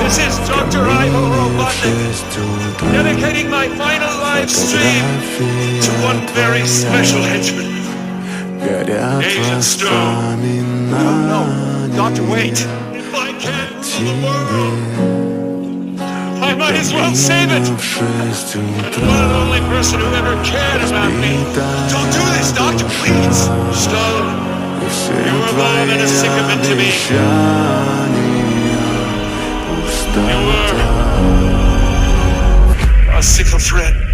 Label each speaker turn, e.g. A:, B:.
A: This is Dr. Ivo Robotnik, dedicating my final live stream to one very special henchman, Agent Stone.
B: No, Doctor, wait.
A: If I can rule the world, I might as well save it. And the one and only person who ever cared about me.
B: Don't do this, Doctor, please.
A: Stone, you were more than a sycophant to me. You were a SYCO-FRIEND.